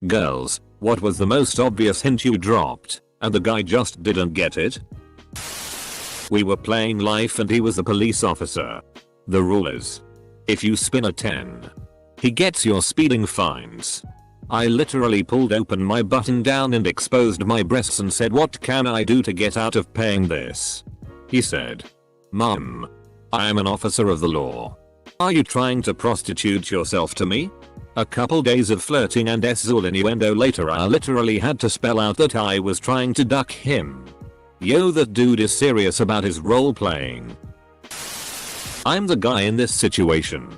Girls, what was the most obvious hint you dropped, and the guy just didn't get it? We were playing life and he was a police officer. The rule is, if you spin a 10, he gets your speeding fines. I literally pulled open my button down and exposed my breasts and said, what can I do to get out of paying this? He said, Mom, I am an officer of the law. Are you trying to prostitute yourself to me? A couple days of flirting and sexual innuendo later, I literally had to spell out that I was trying to duck him. Yo, that dude is serious about his role playing. I'm the guy in this situation.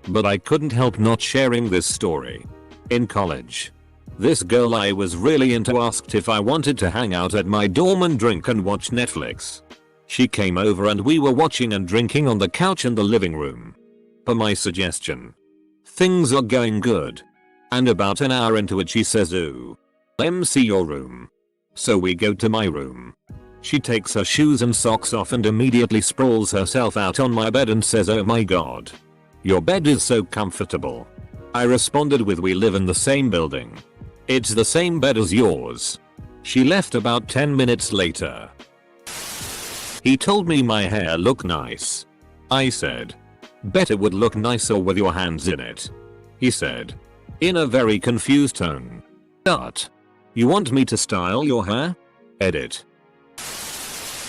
But I couldn't help not sharing this story. In college, this girl I was really into asked if I wanted to hang out at my dorm and drink and watch Netflix. She came over and we were watching and drinking on the couch in the living room. Per my suggestion. Things are going good. And about an hour into it she says, ooh, see your room. So we go to my room. She takes her shoes and socks off and immediately sprawls herself out on my bed and says, oh my god. Your bed is so comfortable. I responded with, we live in the same building. It's the same bed as yours. She left about 10 minutes later. He told me my hair looked nice. I said, bet it would look nicer with your hands in it. He said, in a very confused tone, but you want me to style your hair? Edit.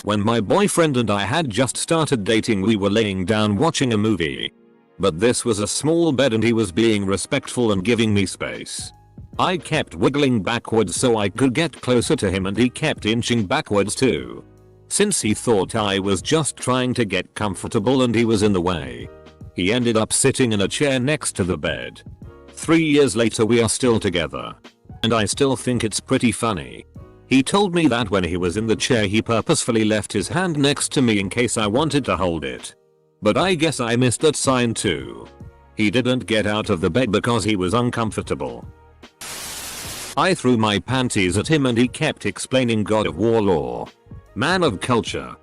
When my boyfriend and I had just started dating, we were laying down watching a movie. But this was a small bed and he was being respectful and giving me space. I kept wiggling backwards so I could get closer to him and he kept inching backwards too. Since he thought I was just trying to get comfortable and he was in the way, he ended up sitting in a chair next to the bed. 3 years later we are still together. And I still think it's pretty funny. He told me that when he was in the chair he purposefully left his hand next to me in case I wanted to hold it. But I guess I missed that sign too. He didn't get out of the bed because he was uncomfortable. I threw my panties at him and he kept explaining God of War lore. Man of culture.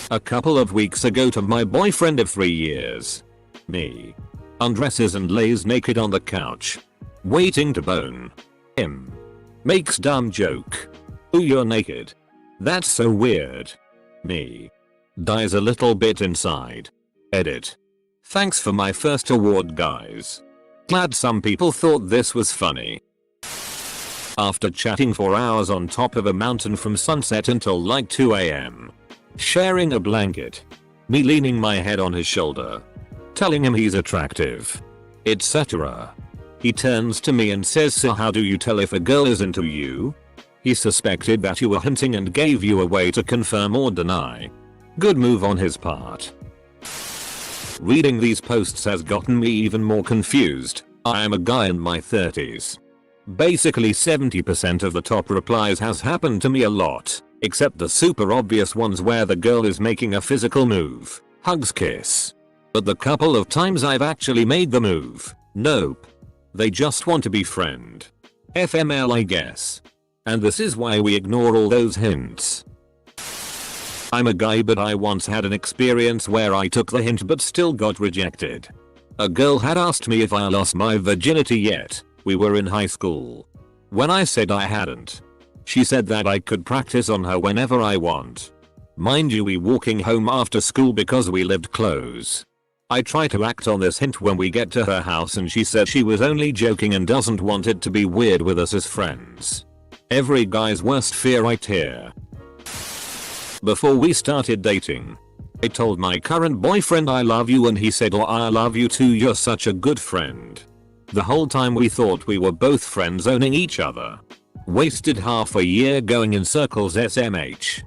A couple of weeks ago to my boyfriend of 3 years. Me. Undresses and lays naked on the couch. Waiting to bone. Him. Makes dumb joke. Ooh, you're naked. That's so weird. Me. Dies a little bit inside. Edit. Thanks for my first award, guys. Glad some people thought this was funny. After chatting for hours on top of a mountain from sunset until like 2 AM. Sharing a blanket. Me leaning my head on his shoulder. Telling him he's attractive. Etc. He turns to me and says, so how do you tell if a girl is into you? He suspected that you were hinting and gave you a way to confirm or deny. Good move on his part. Reading these posts has gotten me even more confused. I am a guy in my 30s. Basically 70% of the top replies has happened to me a lot, except the super obvious ones where the girl is making a physical move. Hugs, kiss. But the couple of times I've actually made the move, nope. They just want to be friend. FML, I guess. And this is why we ignore all those hints. I'm a guy, but I once had an experience where I took the hint but still got rejected. A girl had asked me if I lost my virginity yet. We were in high school. When I said I hadn't, she said that I could practice on her whenever I want. Mind you, we walking home after school because we lived close. I try to act on this hint when we get to her house and she said she was only joking and doesn't want it to be weird with us as friends. Every guy's worst fear right here. Before we started dating, I told my current boyfriend I love you and he said, oh, I love you too, you're such a good friend. The whole time we thought we were both friend zoning each other. Wasted half a year going in circles SMH.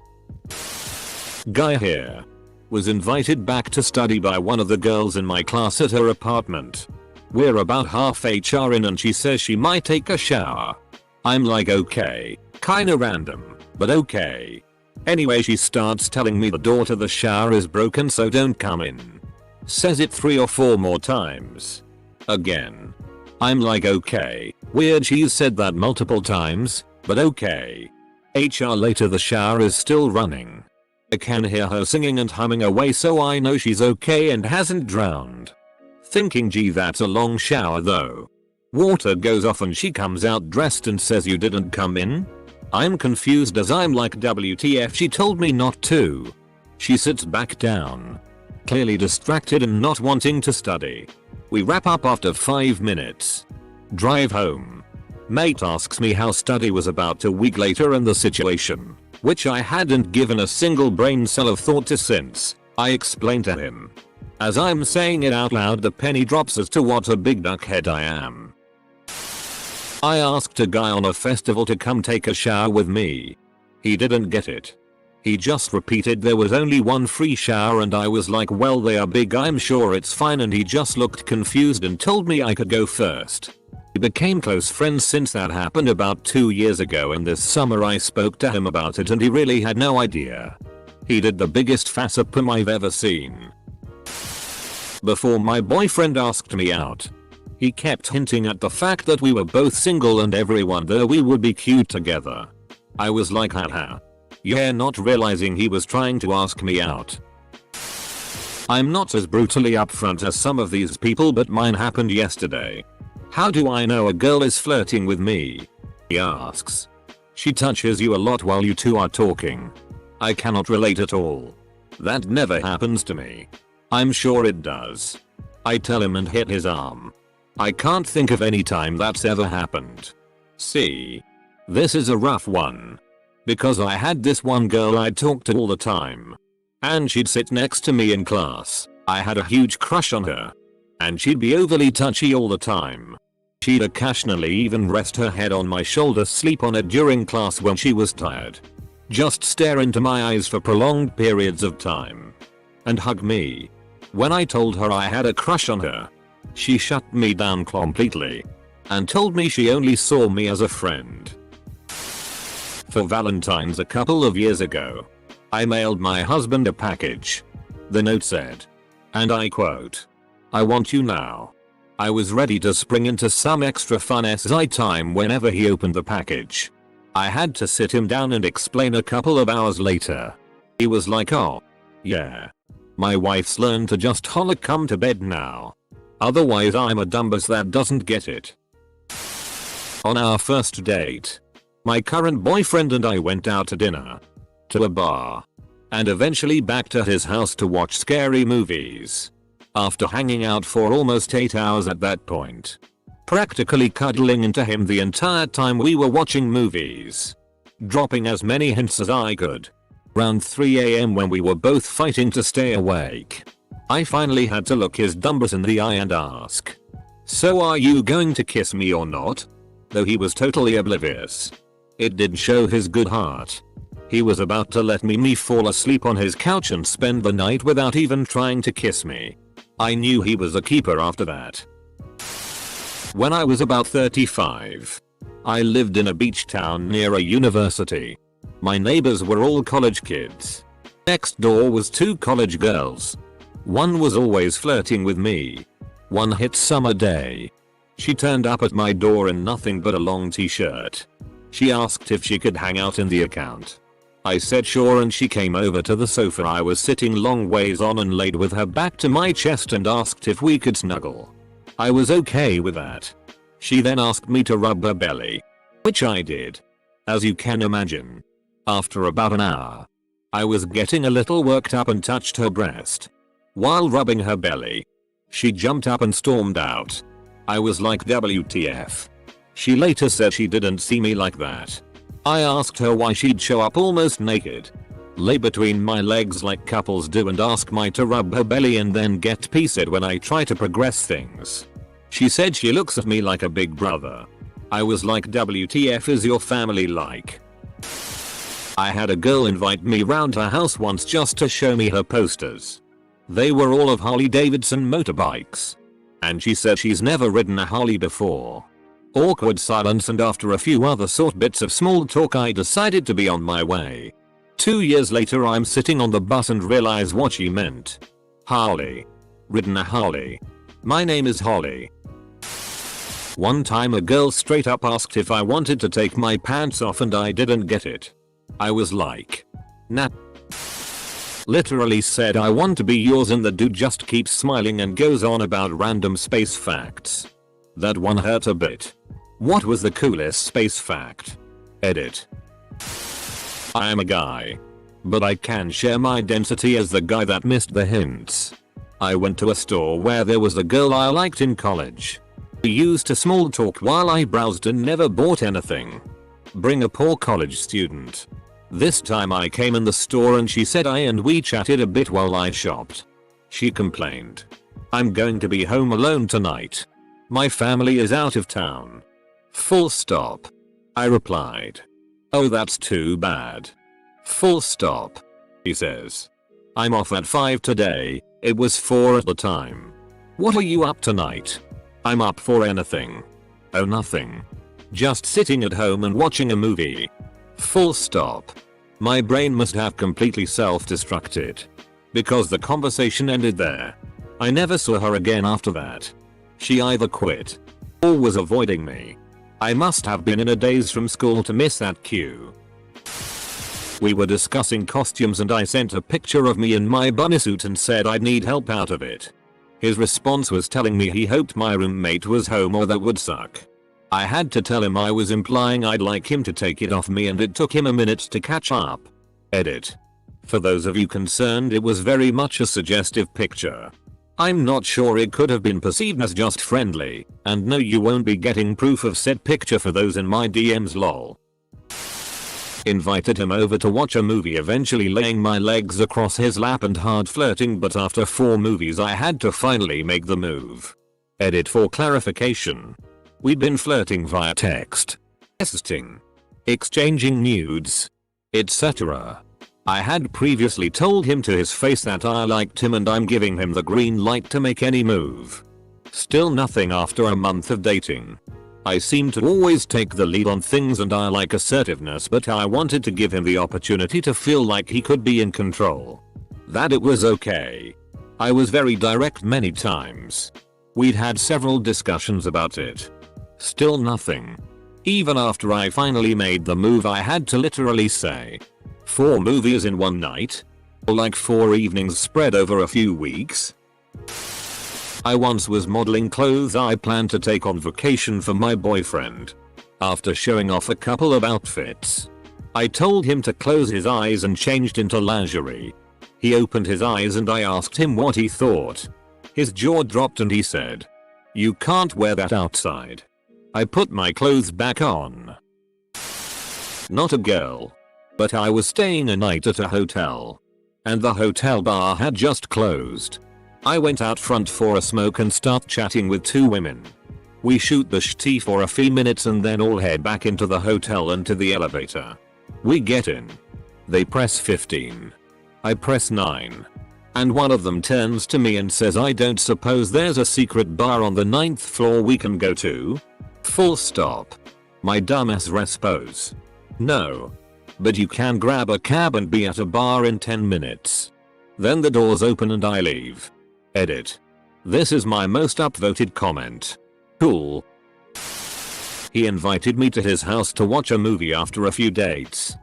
Guy here. Was invited back to study by one of the girls in my class at her apartment. We're about half HR in and she says she might take a shower. I'm like, okay, kinda random, but okay. Anyway, she starts telling me the door to the shower is broken so don't come in. Says it 3 or 4 more times. Again. I'm like, okay, weird she's said that multiple times, but okay. HR later, the shower is still running. I can hear her singing and humming away so I know she's okay and hasn't drowned. Thinking, gee, that's a long shower though. Water goes off and she comes out dressed and says you didn't come in? I'm confused as I'm like WTF, she told me not to. She sits back down, clearly distracted and not wanting to study. We wrap up after 5 minutes. Drive home. Mate asks me how study was about a week later and the situation, which I hadn't given a single brain cell of thought to since. I explained to him. As I'm saying it out loud, the penny drops as to what a big duckhead I am. I asked a guy on a festival to come take a shower with me. He didn't get it. He just repeated there was only one free shower and I was like, well, they are big, I'm sure it's fine, and he just looked confused and told me I could go first. We became close friends since that happened about 2 years ago, and this summer I spoke to him about it and he really had no idea. He did the biggest facepalm I've ever seen. Before my boyfriend asked me out, he kept hinting at the fact that we were both single and everyone there we would be cute together. I was like, haha. Yeah, not realizing he was trying to ask me out. I'm not as brutally upfront as some of these people, but mine happened yesterday. How do I know a girl is flirting with me? He asks. She touches you a lot while you two are talking. I cannot relate at all. That never happens to me. I'm sure it does. I tell him and hit his arm. I can't think of any time that's ever happened. See? This is a rough one. Because I had this one girl I talked to all the time. And she'd sit next to me in class. I had a huge crush on her. And she'd be overly touchy all the time. She'd occasionally even rest her head on my shoulder, sleep on it during class when she was tired. Just stare into my eyes for prolonged periods of time. And hug me. When I told her I had a crush on her, she shut me down completely. And told me she only saw me as a friend. For Valentine's a couple of years ago, I mailed my husband a package. The note said, and I quote, "I want you now." I was ready to spring into some extra fun SI time whenever he opened the package. I had to sit him down and explain a couple of hours later. He was like, oh, yeah. My wife's learned to just holler come to bed now. Otherwise I'm a dumbass that doesn't get it. On our first date, my current boyfriend and I went out to dinner, to a bar, and eventually back to his house to watch scary movies. After hanging out for almost 8 hours at that point, practically cuddling into him the entire time we were watching movies, dropping as many hints as I could. Around 3 AM when we were both fighting to stay awake, I finally had to look his dumbass in the eye and ask, "So are you going to kiss me or not?" Though he was totally oblivious. It did show his good heart. He was about to let me fall asleep on his couch and spend the night without even trying to kiss me. I knew he was a keeper after that. When I was about 35, I lived in a beach town near a university. My neighbors were all college kids. Next door was 2 college girls. One was always flirting with me. One hit summer day. She turned up at my door in nothing but a long t-shirt. She asked if she could hang out in the account. I said sure, and she came over to the sofa I was sitting long ways on and laid with her back to my chest and asked if we could snuggle. I was okay with that. She then asked me to rub her belly, which I did. As you can imagine, after about an hour, I was getting a little worked up and touched her breast. While rubbing her belly, she jumped up and stormed out. I was like, WTF. She later said she didn't see me like that. I asked her why she'd show up almost naked, lay between my legs like couples do, and ask me to rub her belly and then get pissed when I try to progress things. She said she looks at me like a big brother. I was like, WTF is your family like? I had a girl invite me round her house once just to show me her posters. They were all of Harley Davidson motorbikes. And she said she's never ridden a Harley before. Awkward silence, and after a few other bits of small talk I decided to be on my way. 2 years later I'm sitting on the bus and realize what she meant. Harley. Ridden a Harley. My name is Holly. One time a girl straight up asked if I wanted to take my pants off and I didn't get it. I was like, nah. Literally said I want to be yours, and the dude just keeps smiling and goes on about random space facts. That one hurt a bit. What was the coolest space fact? Edit. I am a guy. But I can share my identity as the guy that missed the hints. I went to a store where there was a girl I liked in college. We used to small talk while I browsed and never bought anything. Bring a poor college student. This time I came in the store and she said and we chatted a bit while I shopped. She complained. I'm going to be home alone tonight. My family is out of town. Full stop. I replied. Oh, that's too bad. Full stop. He says. I'm off at 5 today. It was 4 at the time. What are you up tonight? I'm up for anything. Oh, nothing. Just sitting at home and watching a movie. Full stop. My brain must have completely self-destructed. Because the conversation ended there. I never saw her again after that. She either quit or was avoiding me. I must have been in a daze from school to miss that cue. We were discussing costumes and I sent a picture of me in my bunny suit and said I'd need help out of it. His response was telling me he hoped my roommate was home or that would suck. I had to tell him I was implying I'd like him to take it off me and it took him a minute to catch up. Edit. For those of you concerned, it was very much a suggestive picture. I'm not sure it could have been perceived as just friendly, and no, you won't be getting proof of said picture for those in my DMs, lol. Invited him over to watch a movie, eventually laying my legs across his lap and hard flirting, but after 4 movies I had to finally make the move. Edit for clarification. We'd been flirting via text, texting, exchanging nudes, etc. I had previously told him to his face that I liked him and I'm giving him the green light to make any move. Still nothing after a month of dating. I seem to always take the lead on things and I like assertiveness, but I wanted to give him the opportunity to feel like he could be in control. That it was okay. I was very direct many times. We'd had several discussions about it. Still nothing. Even after I finally made the move, I had to literally say, 4 movies in one night? Like 4 evenings spread over a few weeks? I once was modeling clothes I planned to take on vacation for my boyfriend. After showing off a couple of outfits, I told him to close his eyes and changed into lingerie. He opened his eyes and I asked him what he thought. His jaw dropped and he said, "You can't wear that outside." I put my clothes back on. Not a girl. But I was staying a night at a hotel. And the hotel bar had just closed. I went out front for a smoke and start chatting with 2 women. We shoot the tea for a few minutes and then all head back into the hotel and to the elevator. We get in. They press 15. I press 9. And one of them turns to me and says, "I don't suppose there's a secret bar on the 9th floor we can go to?" Full stop. My dumbass responds, "No. But you can grab a cab and be at a bar in 10 minutes. Then the doors open and I leave." Edit. This is my most upvoted comment. Cool. He invited me to his house to watch a movie after a few dates.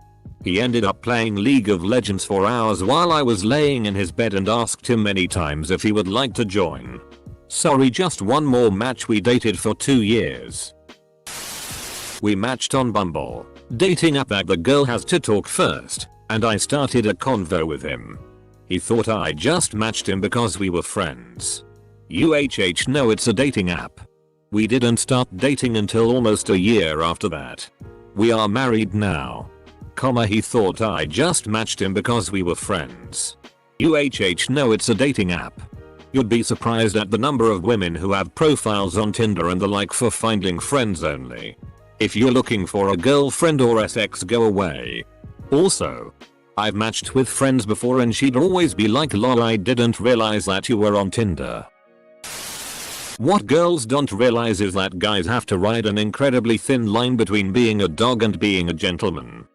He ended up playing League of Legends for hours while I was laying in his bed and asked him many times if he would like to join. Sorry, just one more match. We dated for 2 years. We matched on Bumble, dating app that the girl has to talk first, and I started a convo with him. He thought I just matched him because we were friends. No, it's a dating app. We didn't start dating until almost a year after that. We are married now. He thought I just matched him because we were friends. No, it's a dating app. You'd be surprised at the number of women who have profiles on Tinder and the like for finding friends only. If you're looking for a girlfriend or SX, go away. Also, I've matched with friends before and she'd always be like, "Lol, I didn't realize that you were on Tinder." What girls don't realize is that guys have to ride an incredibly thin line between being a dog and being a gentleman.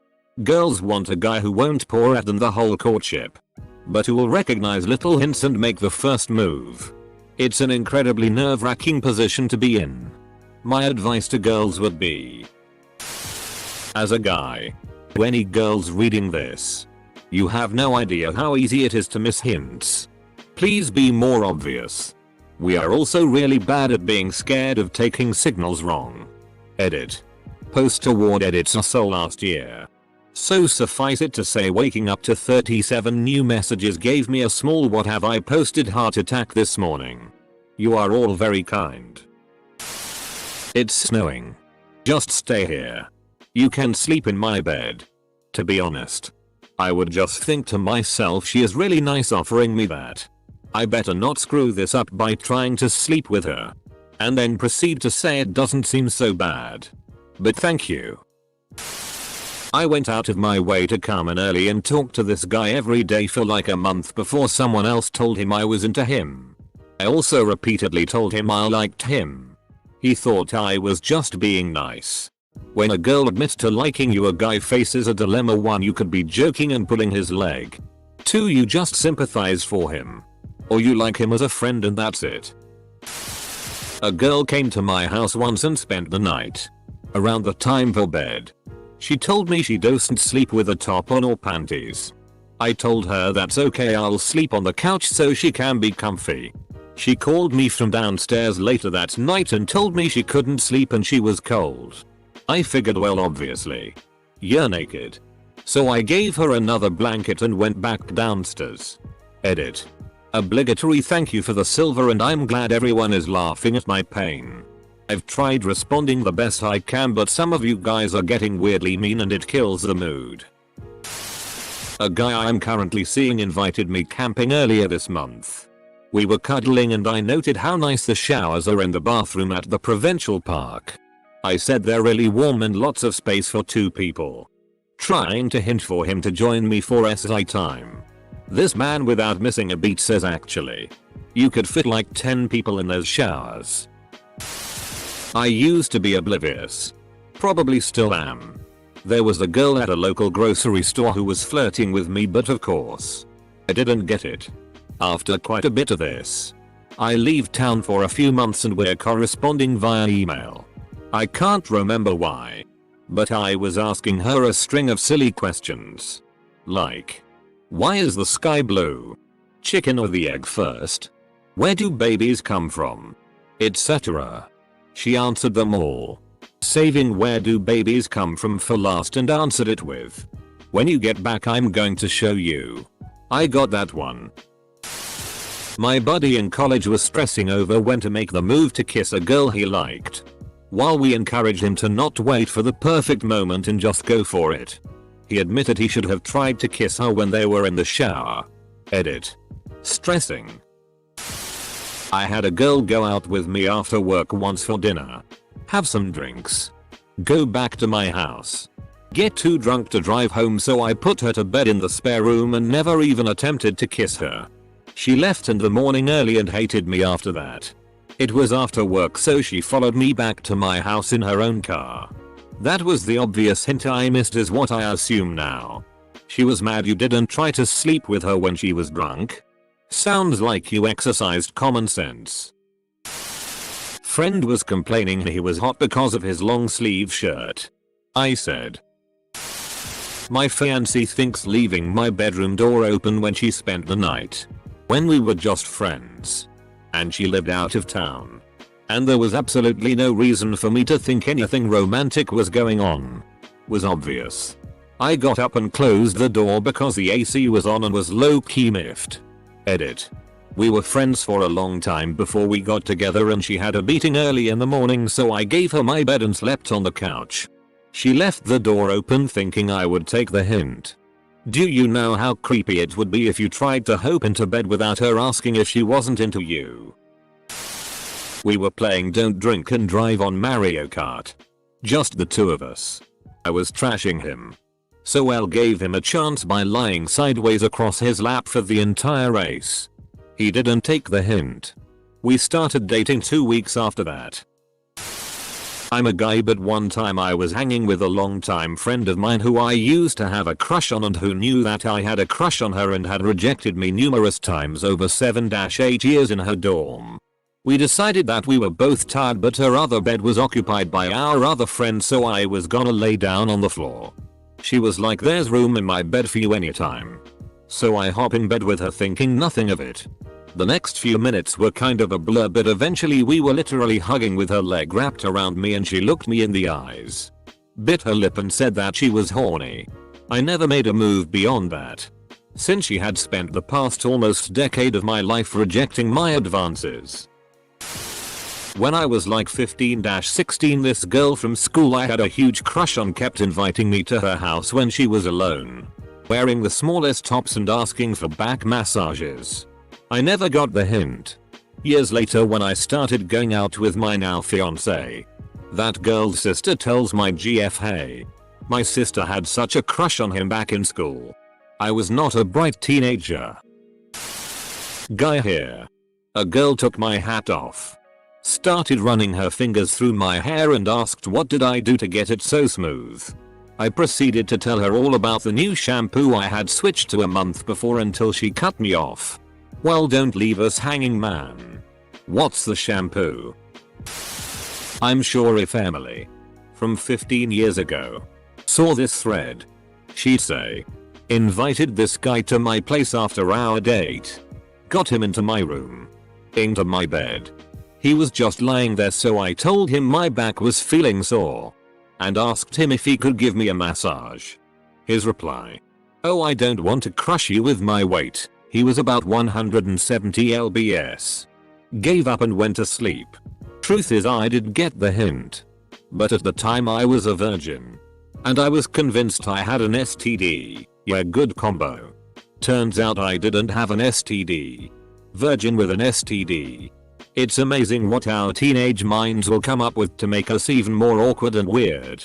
Girls want a guy who won't pour at them the whole courtship, but who will recognize little hints and make the first move. It's an incredibly nerve-wracking position to be in. My advice to girls would be, as a guy, to any girls reading this, you have no idea how easy it is to miss hints. Please be more obvious. We are also really bad at being scared of taking signals wrong. Edit. Post award edits are so last year. So suffice it to say, waking up to 37 new messages gave me a small what have I posted heart attack this morning. You are all very kind. It's snowing. Just stay here. You can sleep in my bed. To be honest, I would just think to myself, she is really nice offering me that. I better not screw this up by trying to sleep with her. And then proceed to say it doesn't seem so bad. But thank you. I went out of my way to come in early and talk to this guy every day for like a month before someone else told him I was into him. I also repeatedly told him I liked him. He thought I was just being nice. When a girl admits to liking you, a guy faces a dilemma. 1. You could be joking and pulling his leg. 2. You just sympathize for him. Or you like him as a friend and that's it. A girl came to my house once and spent the night. Around the time for bed, she told me she doesn't sleep with a top on or panties. I told her that's okay, I'll sleep on the couch so she can be comfy. She called me from downstairs later that night and told me she couldn't sleep and she was cold. I figured, well, obviously, you're naked. So I gave her another blanket and went back downstairs. Edit. Obligatory thank you for the silver, and I'm glad everyone is laughing at my pain. I've tried responding the best I can, but some of you guys are getting weirdly mean and it kills the mood. A guy I'm currently seeing invited me camping earlier this month. We were cuddling and I noted how nice the showers are in the bathroom at the Provincial Park. I said they're really warm and lots of space for 2 people. Trying to hint for him to join me for SI time. This man, without missing a beat, says actually, you could fit like 10 people in those showers. I used to be oblivious. Probably still am. There was a girl at a local grocery store who was flirting with me, but of course, I didn't get it. After quite a bit of this, I leave town for a few months and we're corresponding via email. I can't remember why, but I was asking her a string of silly questions. Like, why is the sky blue? Chicken or the egg first? Where do babies come from? Etc. She answered them all, saving where do babies come from for last, and answered it with, when you get back I'm going to show you. I got that one. My buddy in college was stressing over when to make the move to kiss a girl he liked. While we encouraged him to not wait for the perfect moment and just go for it, he admitted he should have tried to kiss her when they were in the shower. Edit. Stressing. I had a girl go out with me after work once for dinner. Have some drinks. Go back to my house. Get too drunk to drive home, so I put her to bed in the spare room and never even attempted to kiss her. She left in the morning early and hated me after that. It was after work, so she followed me back to my house in her own car. That was the obvious hint I missed, is what I assume now. She was mad you didn't try to sleep with her when she was drunk. Sounds like you exercised common sense. Friend was complaining he was hot because of his long sleeve shirt. I said, my fiancée thinks leaving my bedroom door open when she spent the night, when we were just friends, and she lived out of town, and there was absolutely no reason for me to think anything romantic was going on, was obvious. I got up and closed the door because the AC was on and was low-key miffed. Edit. We were friends for a long time before we got together, and she had a meeting early in the morning, so I gave her my bed and slept on the couch. She left the door open thinking I would take the hint. Do you know how creepy it would be if you tried to hop into bed without her asking if she wasn't into you? We were playing Don't Drink and Drive on Mario Kart. Just the 2 of us. I was trashing him. So Elle gave him a chance by lying sideways across his lap for the entire race. He didn't take the hint. We started dating 2 weeks after that. I'm a guy, but one time I was hanging with a longtime friend of mine who I used to have a crush on, and who knew that I had a crush on her and had rejected me numerous times over 7-8 years in her dorm. We decided that we were both tired, but her other bed was occupied by our other friend, so I was gonna lay down on the floor. She was like, there's room in my bed for you anytime. So I hop in bed with her thinking nothing of it. The next few minutes were kind of a blur, but eventually we were literally hugging with her leg wrapped around me, and she looked me in the eyes, bit her lip and said that she was horny. I never made a move beyond that, since she had spent the past almost decade of my life rejecting my advances. When I was like 15-16, this girl from school I had a huge crush on kept inviting me to her house when she was alone, wearing the smallest tops and asking for back massages. I never got the hint. Years later, when I started going out with my now fiance, that girl's sister tells my GF, hey, my sister had such a crush on him back in school. I was not a bright teenager. Guy here. A girl took my hat off, started running her fingers through my hair and asked what did I do to get it so smooth. I proceeded to tell her all about the new shampoo I had switched to a month before until she cut me off. Well, don't leave us hanging, man. What's the shampoo? I'm sure if Emily, from 15 years ago, saw this thread, she'd say, invited this guy to my place after our date. Got him into my room. Into my bed. He was just lying there, so I told him my back was feeling sore and asked him if he could give me a massage. His reply, oh, I don't want to crush you with my weight. He was about 170 lbs. Gave up and went to sleep. Truth is, I did get the hint, but at the time I was a virgin and I was convinced I had an STD. Yeah, good combo. Turns out I didn't have an STD. Virgin with an STD. It's amazing what our teenage minds will come up with to make us even more awkward and weird.